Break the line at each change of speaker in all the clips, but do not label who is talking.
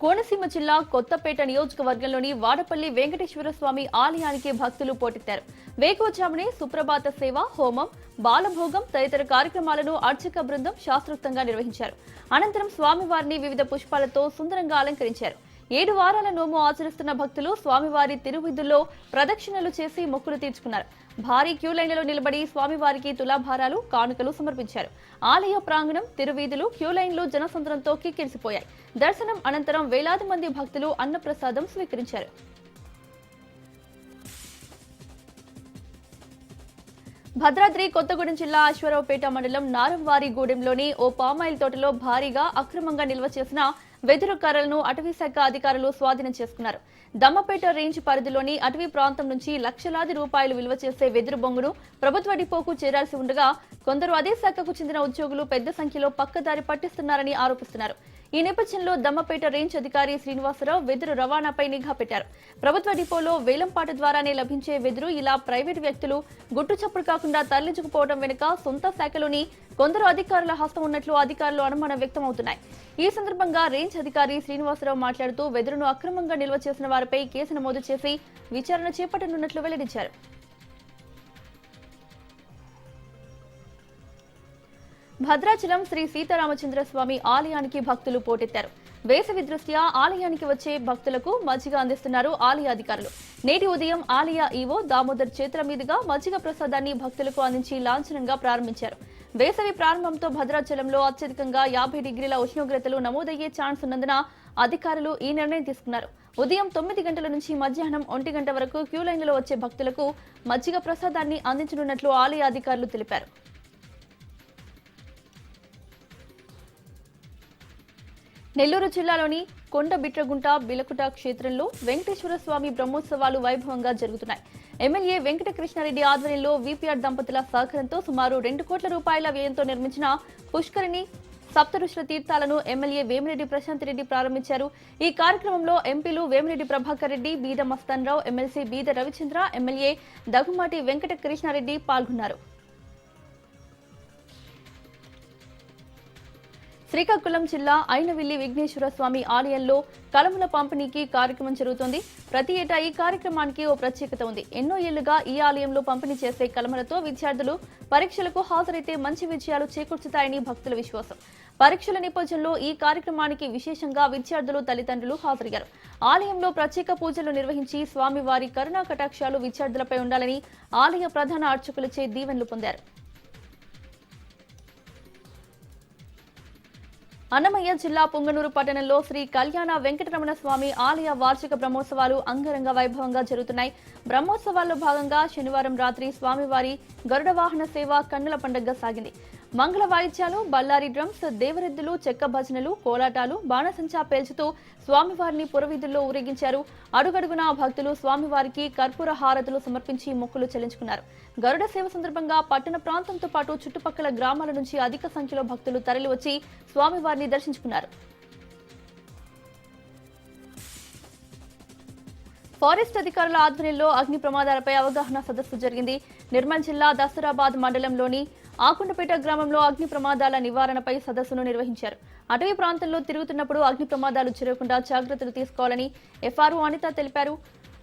కోనసీమ జిల్లా కొత్తపేట నియోజకవర్గంలోని వాడపల్లి వెంకటేశ్వర స్వామి ఆలయానికి భక్తులు పోటెత్తారు. వేకువజామునే సుప్రభాత సేవ, హోమం, బాలభోగం తదితర కార్యక్రమాలను అర్చక బృందం శాస్త్రోక్తంగా నిర్వహించారు. అనంతరం స్వామివారిని వివిధ పుష్పాలతో సుందరంగా అలంకరించారు. 7 వారాల నోము ఆచరిస్తున్న భక్తులు స్వామివారి తిరువిధుల్లో ప్రదక్షిణలు చేసి మొక్కులు తీర్చుకున్నారు. భారీ క్యూ లైన్లలో నిలబడి స్వామివారికి తులాభారాలు, కానుకలు సమర్పించారు. ఆలయ ప్రాంగణం, తిరువీధులు, క్యూ లైన్లు జనసంద్రంతో కిక్కిరిసిపోయాయి. దర్శనం అనంతరం వేలాది మంది భక్తులు అన్నప్రసాదం స్వీకరించారు. భద్రాద్రి కొత్తగూడెం జిల్లా అశ్వారావుపేట మండలం నారంవారిగూడెంలోని ఓ పామాయిల్ తోటలో భారీగా అక్రమంగా నిల్వ చేసిన వెదురు కర్రలను అటవీశాఖ అధికారులు స్వాధీనం చేసుకున్నారు. దమ్మపేట రేంజ్ పరిధిలోని అటవీ ప్రాంతం నుంచి లక్షలాది రూపాయలు విలువ చేసే వెదురు బొంగును ప్రభుత్వ డిపోకు చేరాల్సి ఉండగా కొందరు అదే శాఖకు చెందిన ఉద్యోగులు పెద్ద సంఖ్యలో పక్కదారి పట్టిస్తున్నారని ఆరోపిస్తున్నారు. ఈ నేపథ్యంలో దమ్మపేట రేంజ్ అధికారి శ్రీనివాసరావు వెదురు రవాణాపై నిఘా పెట్టారు. ప్రభుత్వ డిపోలో వేలంపాట ద్వారానే లభించే వెదురు ఇలా ప్రైవేటు వ్యక్తులు గుట్టుచప్పుడు కాకుండా తరలించుకుపోవడం వెనుక సొంత శాఖలోని కొందరు అధికారుల హస్తం ఉన్నట్లు అధికారులు అనుమానం వ్యక్తమవుతున్నాయి. ఈ సందర్భంగా రేంజ్ అధికారి శ్రీనివాసరావు మాట్లాడుతూ వెదురును అక్రమంగా నిల్వ చేసిన వారిపై కేసు నమోదు చేసి విచారణ చేపట్టనున్నట్లు వెల్లడించారు. భద్రాచలం శ్రీ సీతారామచంద్రస్వామి ఆలయానికి భక్తులు పోటెత్తారు. వేసవి దృష్ట్యా ఆలయానికి వచ్చే భక్తులకు మజ్జిగ అందిస్తున్నారు ఆలయ అధికారులు. నేటి ఉదయం ఆలయ ఈవో దామోదర్ చేతుల మీదుగా మజ్జిగ ప్రసాదాన్ని భక్తులకు అందించి లాంఛనంగా ప్రారంభించారు. వేసవి ప్రారంభంతో భద్రాచలంలో అత్యధికంగా 50 డిగ్రీల ఉష్ణోగ్రతలు నమోదయ్యే ఛాన్స్ ఉన్నందున అధికారులు ఈ నిర్ణయం తీసుకున్నారు. ఉదయం 9 గంటల నుంచి మధ్యాహ్నం 1 గంట వరకు క్యూ లైన్లలో వచ్చే భక్తులకు మజ్జిగ ప్రసాదాన్ని అందించనున్నట్లు ఆలయ అధికారులు తెలిపారు. నెల్లూరు జిల్లాలోని కొండబిట్రగుంట బిలకుట క్షేత్రంలో వెంకటేశ్వర స్వామి బ్రహ్మోత్సవాలు వైభవంగా జరుగుతున్నాయి. ఎమ్మెల్యే వెంకటకృష్ణారెడ్డి ఆధ్వర్యంలో వీపీఆర్ దంపతుల సహకారంతో సుమారు 2 కోట్ల రూపాయల వ్యయంతో నిర్మించిన పుష్కరిణి సప్తఋషుల తీర్థాలను ఎమ్మెల్యే వేమిరెడ్డి ప్రశాంత్ రెడ్డి ప్రారంభించారు. ఈ కార్యక్రమంలో ఎంపీలు వేమిరెడ్డి ప్రభాకర్ రెడ్డి, బీద మస్తాన్ రావు, ఎమ్మెల్సీ బీద రవిచంద్ర, ఎమ్మెల్యే దగ్గుమాటి వెంకటకృష్ణారెడ్డి పాల్గొన్నారు. శ్రీకాకుళం జిల్లా అయినవిల్లి విఘ్నేశ్వర స్వామి ఆలయంలో కలముల పంపిణీకి కార్యక్రమం జరుగుతోంది. ప్రతి ఏటా ఈ కార్యక్రమానికి ఓ ప్రత్యేకత ఉంది. ఎన్నో ఏళ్లుగా ఈ ఆలయంలో పంపిణీ చేసే కలములతో విద్యార్థులు పరీక్షలకు హాజరైతే మంచి విజయాలు చేకూర్చుతాయని భక్తుల విశ్వాసం. పరీక్షల నేపథ్యంలో ఈ కార్యక్రమానికి విశేషంగా విద్యార్థులు, తల్లిదండ్రులు హాజరయ్యారు. ఆలయంలో ప్రత్యేక పూజలు నిర్వహించి స్వామివారి కరుణా కటాక్షాలు విద్యార్థులపై ఉండాలని ఆలయ ప్రధాన అర్చకులచే దీవెనలు పొందారు. అన్నమయ్య జిల్లా పుంగనూరు పట్టణంలో శ్రీ కళ్యాణ వెంకటరమణ స్వామి ఆలయ వార్షిక బ్రహ్మోత్సవాలు అంగరంగ వైభవంగా జరుగుతున్నాయి. బ్రహ్మోత్సవాల్లో భాగంగా శనివారం రాత్రి స్వామివారి గరుడ వాహన సేవ కన్నుల పండుగగా సాగింది. మంగళ వాయిద్యాలు, బళ్ళారి డ్రమ్స్, దేవరెద్దులు, చెక్క భజనలు, కోలాటాలు, బాణసంచా పేల్చుతూ స్వామివారిని పురవీధుల్లో ఊరేగించారు. అడుగడుగునా భక్తులు స్వామివారికి కర్పూర హారతులు సమర్పించి మొక్కులు చెల్లించుకున్నారు. గరుడ సేవ సందర్భంగా పట్టణ ప్రాంతంతో పాటు చుట్టుపక్కల గ్రామాల నుంచి అధిక సంఖ్యలో భక్తులు తరలివచ్చి స్వామివారిని దర్శించుకున్నారు. ఫారెస్ట్ అధికారుల ఆధ్వర్యంలో అగ్ని ప్రమాదాలపై అవగాహన సదస్సు జరిగింది. నిర్మల్ జిల్లా దస్తరాబాద్ మండలంలోని ఆకుండపేట గ్రామంలో అగ్ని ప్రమాదాల నివారణపై సదస్సును నిర్వహించారు. అటవీ ప్రాంతంలో తిరుగుతున్నప్పుడు అగ్ని ప్రమాదాలు జరగకుండా జాగ్రత్తలు తీసుకోవాలని ఎఫ్ఆర్ఓ అనిత తెలిపారు.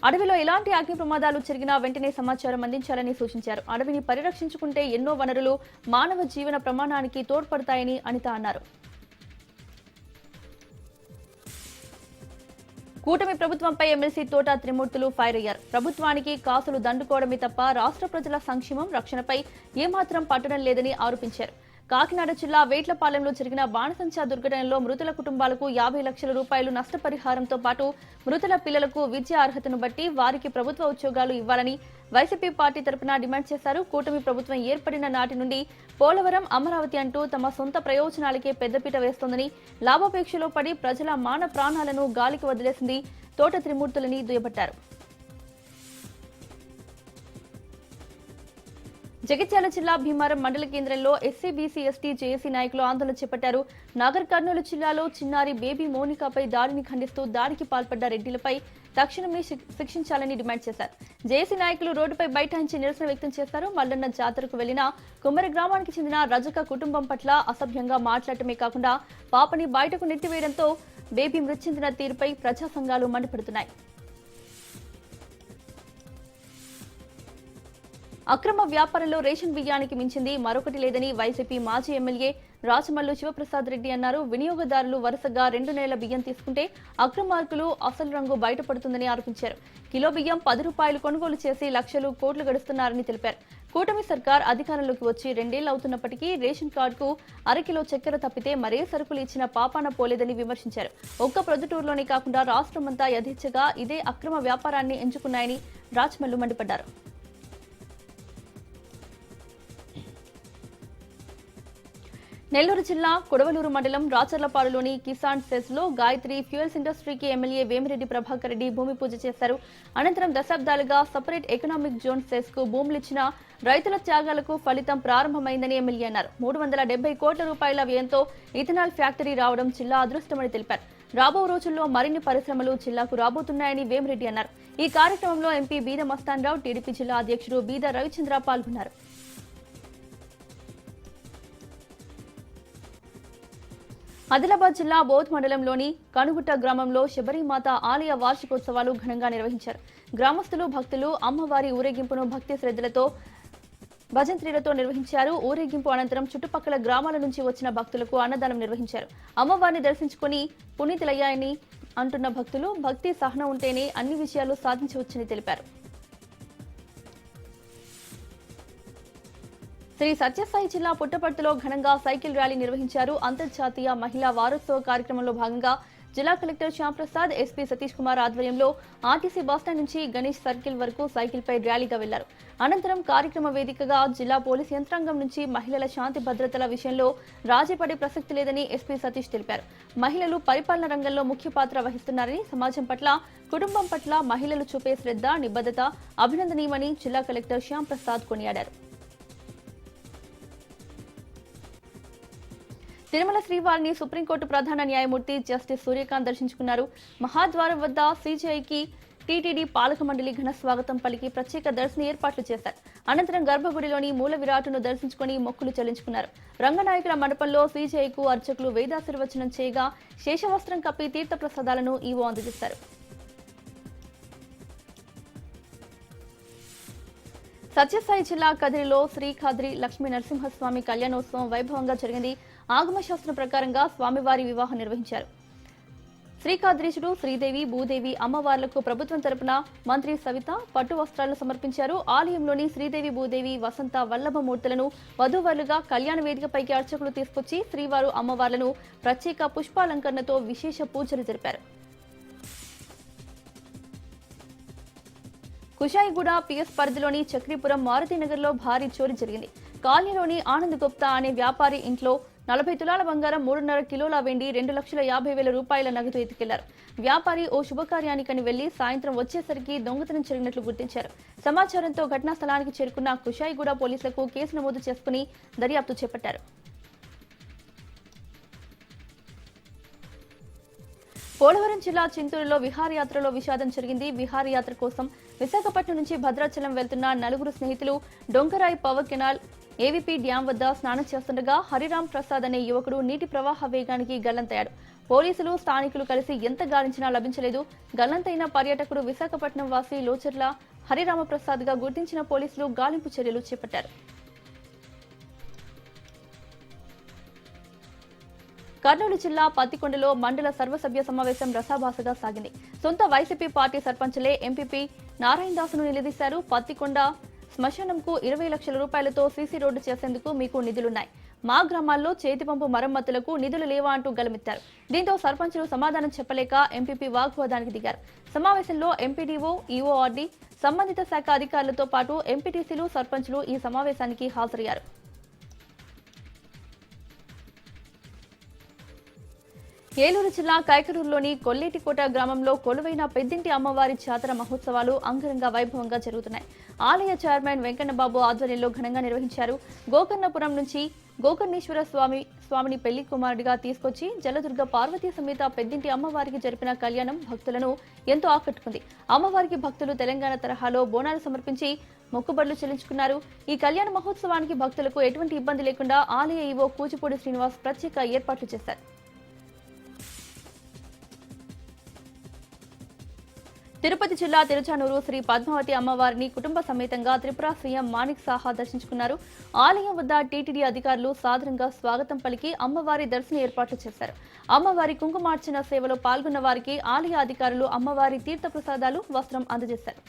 అడవిలో ఎలాంటి అగ్ని ప్రమాదాలు జరిగినా వెంటనే సమాచారం అందించాలని సూచించారు. అడవిని పరిరక్షించుకుంటే ఎన్నో వనరులు మానవ జీవన ప్రమాణానికి తోడ్పడతాయని అనిత అన్నారు. కూటమి ప్రభుత్వంపై ఎమ్మెల్సీ తోట త్రిమూర్తులు ఫైర్ అయ్యారు. ప్రభుత్వానికి కాసులు దండుకోవడమే తప్ప రాష్ట్ర ప్రజల సంక్షేమం, రక్షణపై ఏమాత్రం పట్టడం లేదని ఆరోపించారు. కాకినాడ జిల్లా వేట్లపాలెంలో జరిగిన బాణసంచా దుర్ఘటనలో మృతుల కుటుంబాలకు 50 లక్షల రూపాయలు నష్టపరిహారంతో పాటు మృతుల పిల్లలకు విద్యా అర్హతను బట్టి వారికి ప్రభుత్వ ఉద్యోగాలు ఇవ్వాలని వైసీపీ పార్టీ తరపున డిమాండ్ చేశారు. కూటమి ప్రభుత్వం ఏర్పడిన నాటి నుండి పోలవరం, అమరావతి అంటూ తమ సొంత ప్రయోజనాలకే పెద్దపీట వేస్తోందని, లాభాపేక్షలో పడి ప్రజల మాన ప్రాణాలను గాలికి వదిలేసింది తోట త్రిమూర్తులని దుయ్యబట్టారు. జగిత్యాల జిల్లా భీమారం మండల కేంద్రంలో ఎస్సీ, బీసీ, ఎస్టీ, జేఏసీ నాయకులు ఆందోళన చేపట్టారు. నాగర్ కర్నూలు జిల్లాలో చిన్నారి బేబీ మోనికాపై దాడిని ఖండిస్తూ దాడికి పాల్పడ్డ రెడ్డిలపై తక్షణమే శిక్షించాలని డిమాండ్ చేశారు. జేఏసీ నాయకులు రోడ్డుపై బైఠాయించి నిరసన వ్యక్తం చేశారు. మల్లన్న జాతరకు వెళ్లిన కుమ్మరి గ్రామానికి చెందిన రజక కుటుంబం పట్ల అసభ్యంగా మాట్లాడటమే కాకుండా పాపని బయటకు నెట్టివేయడంతో బేబీ మృతి చెందిన తీరుపై ప్రజా సంఘాలు మండిపడుతున్నాయి. అక్రమ వ్యాపారంలో రేషన్ బియ్యానికి మించింది మరొకటి లేదని వైసీపీ మాజీ ఎమ్మెల్యే రాచమల్లు శివప్రసాద్ రెడ్డి అన్నారు. వినియోగదారులు వరుసగా 2 నెలల బియ్యం తీసుకుంటే అక్రమార్కులు అసలు రంగు బయటపడుతుందని ఆరోపించారు. కిలో బియ్యం 10 రూపాయలు కొనుగోలు చేసి లక్షలు కోట్లు గడుస్తున్నారని తెలిపారు. కూటమి సర్కార్ అధికారంలోకి వచ్చి 2 ఏళ్లు అవుతున్నప్పటికీ రేషన్ కార్డుకు అరకిలో చక్కెర తప్పితే మరే సరుకులు ఇచ్చిన పాపాన పోలేదని విమర్శించారు. ఒక్క ప్రొద్దుటూరులోనే కాకుండా రాష్ట్రమంతా యథేచ్ఛగా ఇదే అక్రమ వ్యాపారాన్ని ఎంచుకున్నాయని రాచమల్లు మండిపడ్డారు. నెల్లూరు జిల్లా కొడవలూరు మండలం రాచర్లపాడులోని కిసాన్ సెస్ లో గాయత్రి ఫ్యూయల్స్ ఇండస్ట్రీకి ఎమ్మెల్యే వేమిరెడ్డి ప్రభాకర్ రెడ్డి భూమి పూజ చేశారు. అనంతరం దశాబ్దాలుగా సపరేట్ ఎకనామిక్ జోన్ సెస్ కు భూములిచ్చిన రైతుల త్యాగాలకు ఫలితం ప్రారంభమైందని ఎమ్మెల్యే అన్నారు. 370 కోట్ల రూపాయల వ్యయంతో ఇథనాల్ ఫ్యాక్టరీ రావడం జిల్లా అదృష్టమని తెలిపారు. రాబో రోజుల్లో మరిన్ని పరిశ్రమలు జిల్లాకు రాబోతున్నాయని వేమిరెడ్డి అన్నారు. ఈ కార్యక్రమంలో ఎంపీ బీద మస్తాన్ రావు, టీడీపీ జిల్లా అధ్యక్షుడు బీద రవిచంద్ర పాల్గొన్నారు. ఆదిలాబాద్ జిల్లా బోధ్ మండలంలోని కనుగుట్ట గ్రామంలో శబరిమాత ఆలయ వార్షికోత్సవాలు ఘనంగా నిర్వహించారు. గ్రామస్తులు, భక్తులు అమ్మవారి ఊరేగింపును భక్తి శ్రద్ధలతో భజంత్రీలతో నిర్వహించారు. ఊరేగింపు అనంతరం చుట్టుపక్కల గ్రామాల నుంచి వచ్చిన భక్తులకు అన్నదానం నిర్వహించారు. అమ్మవారిని దర్శించుకుని పునీతులయ్యాయని అంటున్న భక్తులు భక్తి సహనం ఉంటేనే అన్ని విషయాలు సాధించవచ్చని తెలిపారు. శ్రీ సత్యసాయి జిల్లా పుట్టపర్తిలో ఘనంగా సైకిల్ ర్యాలీ నిర్వహించారు. అంతర్జాతీయ మహిళా వారోత్సవ కార్యక్రమంలో భాగంగా జిల్లా కలెక్టర్ శ్యాంప్రసాద్, ఎస్పీ సతీష్ కుమార్ ఆధ్వర్యంలో ఆర్టీసీ బస్టాండ్ నుంచి గణేష్ సర్కిల్ వరకు సైకిల్ పై ర్యాలీగా వెళ్లారు. అనంతరం కార్యక్రమ వేదికగా జిల్లా పోలీస్ యంత్రాంగం నుంచి మహిళల శాంతి భద్రతల విషయంలో రాజీ పడే ప్రసక్తి లేదని ఎస్పీ సతీష్ తెలిపారు. మహిళలు పరిపాలన రంగంలో ముఖ్య పాత్ర వహిస్తున్నారని, సమాజం పట్ల, కుటుంబం పట్ల మహిళలు చూపే శ్రద్ధ, నిబద్ధత అభినందనీయమని జిల్లా కలెక్టర్ శ్యాంప్రసాద్ కొనియాడారు. తిరుమల శ్రీవారిని సుప్రీంకోర్టు ప్రధాన న్యాయమూర్తి జస్టిస్ సూర్యకాంత్ దర్శించుకున్నారు. మహాద్వారం వద్ద సీజీఐకి టీటీడీ పాలక మండలి ఘన స్వాగతం పలికి ప్రత్యేక దర్శన ఏర్పాట్లు చేశారు. అనంతరం గర్భగుడిలోని మూల విరాటును దర్శించుకుని మొక్కులు చెల్లించుకున్నారు. రంగనాయకుల మండపంలో సీజీఐకు అర్చకులు వేదాశీర్వచనం చేయగా శేషవస్త్రం కప్పి తీర్థ ప్రసాదాలను ఈవో అందజేశారు. సత్యసాయి జిల్లా కదిరిలో శ్రీ ఖాద్రి లక్ష్మీ నరసింహస్వామి కళ్యాణోత్సవం వైభవంగా జరిగింది. ఆగమశాస్త్రం ప్రకారంగా స్వామివారి వివాహం నిర్వహించారు. శ్రీకాద్రీశుడు, శ్రీదేవి, భూదేవి అమ్మవార్లకు ప్రభుత్వం తరపున మంత్రి సవిత పట్టు వస్త్రాలను సమర్పించారు. ఆలయంలోని శ్రీదేవి, భూదేవి, వసంత, వల్లభమూర్తులను వధూవరులుగా కళ్యాణ వేదికపైకి అర్చకులు తీసుకొచ్చి శ్రీవారు అమ్మవార్లను ప్రత్యేక పుష్పాలంకరణతో విశేష పూజలు జరిపారు. కుషాయిగూడ పిఎస్ పరిధిలోని చక్రీపురం మారుతినగర్లో భారీ చోరీ జరిగింది. కాలనీలోని ఆనంద్ గుప్తా అనే వ్యాపారి ఇంట్లో 40 తులాల బంగారం, 3.5 కిలోల వెండి, 2,50,000 రూపాయల నగదు ఎత్తుకెళ్లారు. వ్యాపారి ఓ శుభకార్యానికని వెళ్లి సాయంత్రం వచ్చేసరికి దొంగతనం జరిగినట్లు గుర్తించారు. సమాచారంతో ఘటనా స్థలానికి చేరుకున్న కుషాయిగూడ పోలీసులకు కేసు నమోదు చేసుకుని దర్యాప్తు చేపట్టారు. పోలవరం జిల్లా చింతూరులో విహారయాత్రలో విషాదం జరిగింది. విహారయాత్ర కోసం విశాఖపట్నం నుంచి భద్రాచలం వెళ్తున్న 4 స్నేహితులు Donkarayi power canal AVP dam వద్ద స్నానం చేస్తుండగా హరిరామ్ ప్రసాద్ అనే యువకుడు నీటి ప్రవాహ వేగానికి గల్లంతయ్యాడు. పోలీసులు, స్థానికులు కలిసి ఎంత గాలించినా లభించలేదు. గల్లంతైన పర్యాటకుడు విశాఖపట్నం వాసి లోచర్ల హరిరామప్రసాద్ గా గుర్తించిన పోలీసులు గాలింపు చర్యలు చేపట్టారు. కర్నూలు జిల్లా పత్తికొండలో మండల సర్వసభ్య సమావేశం రసాభాసగా సాగింది. సొంత వైసీపీ పార్టీ సర్పంచులే ఎంపీపీ నారాయణదాసును నిలదీశారు. పత్తికొండ శ్మశానంకు 20 లక్షల రూపాయలతో సీసీ రోడ్డు చేసేందుకు మీకు నిధులున్నాయి, మా గ్రామాల్లో చేతిపంపు మరమ్మతులకు నిధులు లేవా అంటూ గలమెత్తారు. దీంతో సర్పంచులు సమాధానం చెప్పలేక ఎంపీపీ వాగ్వాదానికి దిగారు. సమావేశంలో ఎంపీడీఓ, ఈఓఆర్డీ, సంబంధిత శాఖ అధికారులతో పాటు ఎంపీటీసీలు, సర్పంచులు ఈ సమావేశానికి హాజరయ్యారు. ఏలూరు జిల్లా కైకరూరులోని కొల్లేటికోట గ్రామంలో కొలువైన పెద్దింటి అమ్మవారి జాతర మహోత్సవాలు అంగరంగ వైభవంగా జరుగుతున్నాయి. ఆలయ చైర్మన్ వెంకన్నబాబు ఆధ్వర్యంలో ఘనంగా నిర్వహించారు. గోకర్ణపురం నుంచి గోకర్ణేశ్వర స్వామిని పెళ్లి కుమారుడిగా తీసుకొచ్చి జలదుర్గ పార్వతీ సమేత పెద్దింటి అమ్మవారికి జరిపిన కళ్యాణం భక్తులను ఎంతో ఆకట్టుకుంది. అమ్మవారికి భక్తులు తెలంగాణ తరహాలో బోనాలు సమర్పించి మొక్కుబడులు చెల్లించుకున్నారు. ఈ కళ్యాణ మహోత్సవానికి భక్తులకు ఎటువంటి ఇబ్బంది లేకుండా ఆలయ ఈవో కూచిపూడి శ్రీనివాస్ ప్రత్యేక ఏర్పాట్లు చేశారు. తిరుపతి జిల్లా తిరుచానూరు శ్రీ పద్మావతి అమ్మవారిని కుటుంబ సమేతంగా త్రిపుర సీఎం మాణిక్ సాహా దర్శించుకున్నారు. ఆలయం వద్ద టీటీడీ అధికారులు సాదరంగా స్వాగతం పలికి అమ్మవారి దర్శన ఏర్పాట్లు చేశారు. అమ్మవారి కుంకుమార్చన సేవలో పాల్గొన్న వారికి ఆలయ అధికారులు అమ్మవారి తీర్థ ప్రసాదాలు, వస్త్రం అందజేశారు.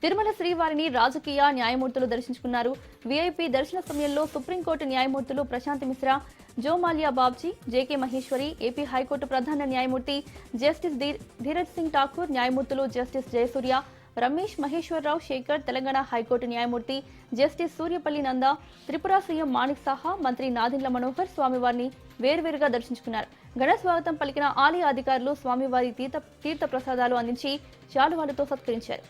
తిరుమల శ్రీవారిని రాజకీయ న్యాయమూర్తులు దర్శించుకున్నారు. వీఐపీ దర్శన సమయంలో సుప్రీంకోర్టు న్యాయమూర్తులు Prashant Mishra, Joymalya Bagchi, J K Maheshwari, AP high court ప్రధాన న్యాయమూర్తి జస్టిస్ ధీరజ్ సింగ్ ఠాకూర్, న్యాయమూర్తులు జస్టిస్ జయసూర్య, రమేష్ మహేశ్వరరావు శేఖర్, తెలంగాణ హైకోర్టు న్యాయమూర్తి జస్టిస్ సూర్యపల్లి నంద, త్రిపుర సీఎం మాణిక్ సాహా, మంత్రి నాదెండ్ల మనోహర్ స్వామివారిని వేర్వేరుగా దర్శించుకున్నారు. ఘన స్వాగతం పలికిన ఆలయ అధికారులు స్వామివారి తీర్థ ప్రసాదాలు అందించి శాలువాలతో సత్కరించారు.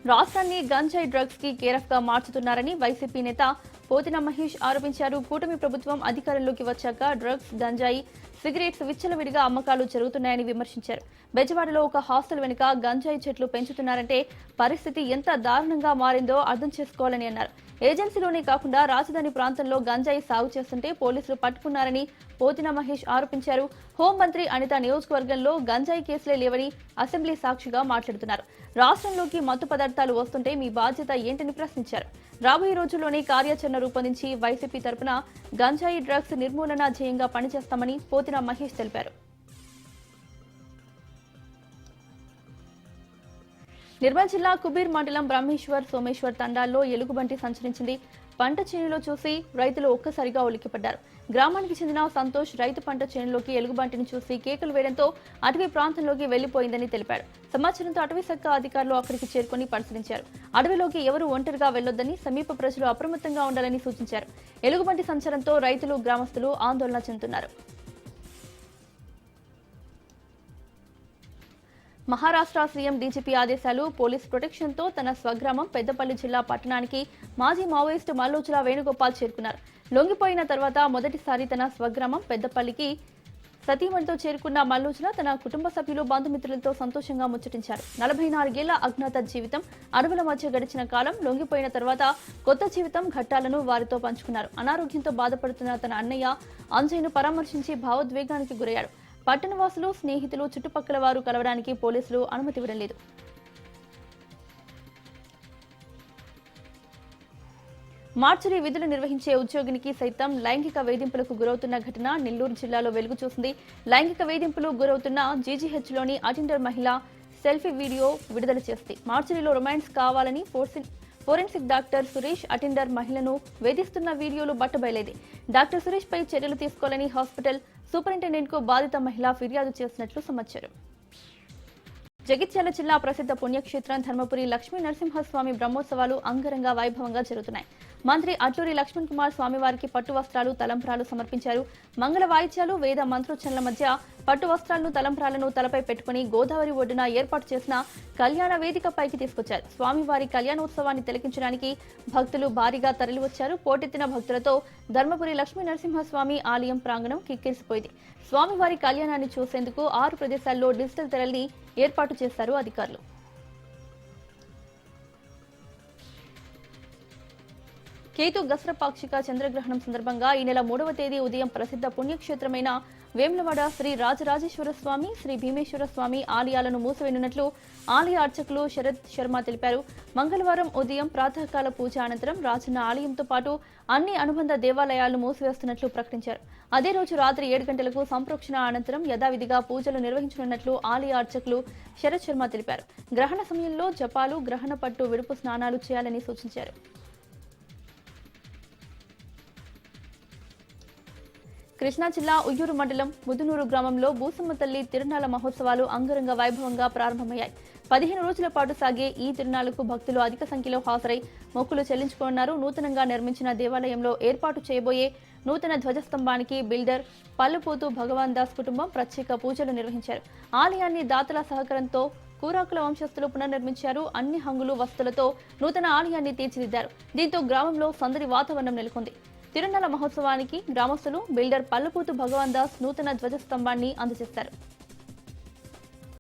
రాష్ట్రాన్ని గంజాయి డ్రగ్స్ కి కేరఫ్ గా మార్చుతున్నారని వైసీపీ నేత పోతిన మహేష్ ఆరోపించారు. కూటమి ప్రభుత్వం అధికారంలోకి వచ్చాక డ్రగ్స్, గంజాయి, సిగరెట్స్ విచ్చలవిడిగా అమ్మకాలు జరుగుతున్నాయని విమర్శించారు. బెజవాడలో ఒక హాస్టల్ వెనుక గంజాయి చెట్లు పెంచుతున్నారంటే పరిస్థితి ఎంత దారుణంగా మారిందో అర్థం చేసుకోవాలని అన్నారు. ఏజెన్సీలోనే కాకుండా రాజధాని ప్రాంతంలో గంజాయి సాగు చేస్తుంటే పోలీసులు పట్టుకున్నారని పోతిన మహేష్ ఆరోపించారు. హోంమంత్రి అనిత నియోజకవర్గంలో గంజాయి కేసులే లేవని అసెంబ్లీ సాక్షిగా మాట్లాడుతున్నారు. రాష్ట్రంలోకి మత్తు పదార్థాలు వస్తుంటే మీ బాధ్యత ఏంటని ప్రశ్నించారు. రాబోయే రోజుల్లోనే కార్యాచరణ రూపొందించి వైసీపీ తరపున గంజాయి డ్రగ్స్ నిర్మూలన ధ్యేయంగా పనిచేస్తామని పోతిన మహేష్ తెలిపారు. నిర్మల్ జిల్లా కుబీర్ మండలం బ్రహ్మేశ్వర్, సోమేశ్వర్ తండాల్లో ఎలుగుబంటి సంచరించింది. పంట చేనులో చూసి రైతులు ఒక్కసారిగా ఉలిక్కిపడ్డారు. గ్రామానికి చెందిన సంతోష్ రైతు పంట చేనులోకి ఎలుగుబంటిని చూసి కేకలు వేయడంతో అటవీ ప్రాంతంలోకి వెళ్లిపోయిందని తెలిపాడు. సమాచారంతో అటవీ శాఖ అధికారులు అక్కడికి చేరుకుని పరిశీలించారు. అడవిలోకి ఎవరూ ఒంటరిగా వెళ్లొద్దని, సమీప ప్రజలు అప్రమత్తంగా ఉండాలని సూచించారు. ఎలుగుబంటి సంచారంతో రైతులు, గ్రామస్తులు ఆందోళన చెందుతున్నారు. మహారాష్ట్ర సీఎం డీజీపీ ఆదేశాలు, పోలీస్ ప్రొటెక్షన్తో తన స్వగ్రామం పెద్దపల్లి జిల్లా పట్టణానికి మాజీ మావోయిస్టు మల్లోజుల వేణుగోపాల్ చేరుకున్నారు. లొంగిపోయిన తర్వాత మొదటిసారి తన స్వగ్రామం పెద్దపల్లికి సతీమణితో చేరుకున్న మల్లోజుల తన కుటుంబ సభ్యులు, బంధుమిత్రులతో సంతోషంగా ముచ్చటించారు. 44 ఏళ్ల అజ్ఞాత జీవితం, అడవుల మధ్య గడిచిన కాలం, లొంగిపోయిన తర్వాత కొత్త జీవితం ఘట్టాలను వారితో పంచుకున్నారు. అనారోగ్యంతో బాధపడుతున్న తన అన్నయ్య అంజయ్ను పరామర్శించి భావోద్వేగానికి గురయ్యాడు. పట్టణవాసులు, స్నేహితులు, చుట్టుపక్కల వారు కలవడానికి పోలీసులు అనుమతి ఇవ్వడం లేదు. మార్చురీ విధులు నిర్వహించే ఉద్యోగినికి సైతం లైంగిక వేధింపులకు గురవుతున్న ఘటన నెల్లూరు జిల్లాలో వెలుగు చూసింది. లైంగిక వేధింపులు గురవుతున్న జీజీహెచ్లోని అటెండర్ మహిళ సెల్ఫీ వీడియో విడుదల చేసింది. మార్చురీలో రొమాన్స్ కావాలని ఫోరెన్సిక్ డాక్టర్ సురేష్ అటెండర్ మహిళను వేధిస్తున్న వీడియోలు బట్టబయలేది. డాక్టర్ సురేష్ పై చర్యలు తీసుకోవాలని హాస్పిటల్ సూపరింటెండెంట్ కు బాధిత మహిళ ఫిర్యాదు చేసినట్లు సమాచారం. జగిత్యాల జిల్లా ప్రసిద్ధ పుణ్యక్షేత్రం ధర్మపురి లక్ష్మీ నరసింహస్వామి బ్రహ్మోత్సవాలు అంగరంగ వైభవంగా జరుగుతున్నాయి. మంత్రి అట్టూరి లక్ష్మణ్ కుమార్ స్వామివారికి పట్టు వస్త్రాలు, తలంబ్రాలు సమర్పించారు. మంగళ వాయిద్యాలు, వేద మంత్రోచ్చరణల మధ్య పట్టు వస్త్రాలను, తలంబ్రాలను తలపై పెట్టుకుని గోదావరి ఒడ్డున ఏర్పాటు చేసిన కళ్యాణ వేదిక పైకి తీసుకొచ్చారు. స్వామివారి కళ్యాణోత్సవాన్ని తిలకించడానికి భక్తులు భారీగా తరలివచ్చారు. పోటెత్తిన భక్తులతో ధర్మపురి లక్ష్మీ నరసింహస్వామి ఆలయం ప్రాంగణం కిక్కిరిసిపోయింది. స్వామివారి కళ్యాణాన్ని చూసేందుకు 6 ప్రదేశాల్లో డిజిటల్ తెరల్ని ఏర్పాటు చేశారు అధికారులు. కేతు గసర పాక్షిక చంద్రగ్రహణం సందర్భంగా ఈ నెల 3వ తేదీ ఉదయం ప్రసిద్ధ పుణ్యక్షేత్రమైన వేములవాడ శ్రీ రాజరాజేశ్వర స్వామి, శ్రీ భీమేశ్వర స్వామి ఆలయాలను మూసివేయనున్నట్లు ఆలయ అర్చకులు శరత్ శర్మ తెలిపారు. మంగళవారం ఉదయం ప్రాతకాల పూజ అనంతరం రాజన్న ఆలయంతో పాటు అన్ని అనుబంధ దేవాలయాలను మూసివేస్తున్నట్లు ప్రకటించారు. అదే రోజు రాత్రి 7 గంటలకు సంప్రోక్షణ అనంతరం యథావిధిగా పూజలు నిర్వహించనున్నట్లు ఆలయ అర్చకులు శరత్ శర్మ తెలిపారు. గ్రహణ సమయంలో జపాలు, గ్రహణ పట్టు విడుపు స్నానాలు చేయాలని సూచించారు. కృష్ణా జిల్లా ఉయ్యూరు మండలం ముదునూరు గ్రామంలో బూసమ్మ తల్లి తిరునాళ్ల మహోత్సవాలు అంగరంగ వైభవంగా ప్రారంభమయ్యాయి. 15 రోజుల పాటు సాగే ఈ తిరునాళ్లకు భక్తులు అధిక సంఖ్యలో హాజరై మొక్కులు చెల్లించుకున్నారు. నూతనంగా నిర్మించిన దేవాలయంలో ఏర్పాటు చేయబోయే నూతన ధ్వజస్తంభానికి బిల్డర్ పల్లుపోతు భగవాన్ దాస్ కుటుంబం ప్రత్యేక పూజలు నిర్వహించారు. ఆలయాన్ని దాతల సహకారంతో కూరాకుల వంశస్థులు పునర్నిర్మించారు. అన్ని హంగులు, వస్తువులతో నూతన ఆలయాన్ని తీర్చిదిద్దారు. దీంతో గ్రామంలో సందడి వాతావరణం నెలకొంది. తిరునాళ్ల మహోత్సవానికి గ్రామస్తులు బిల్డర్ పల్లుపోతు భగవాన్ దాస్ నూతన ధ్వజస్తంభాన్ని అందజేశారు.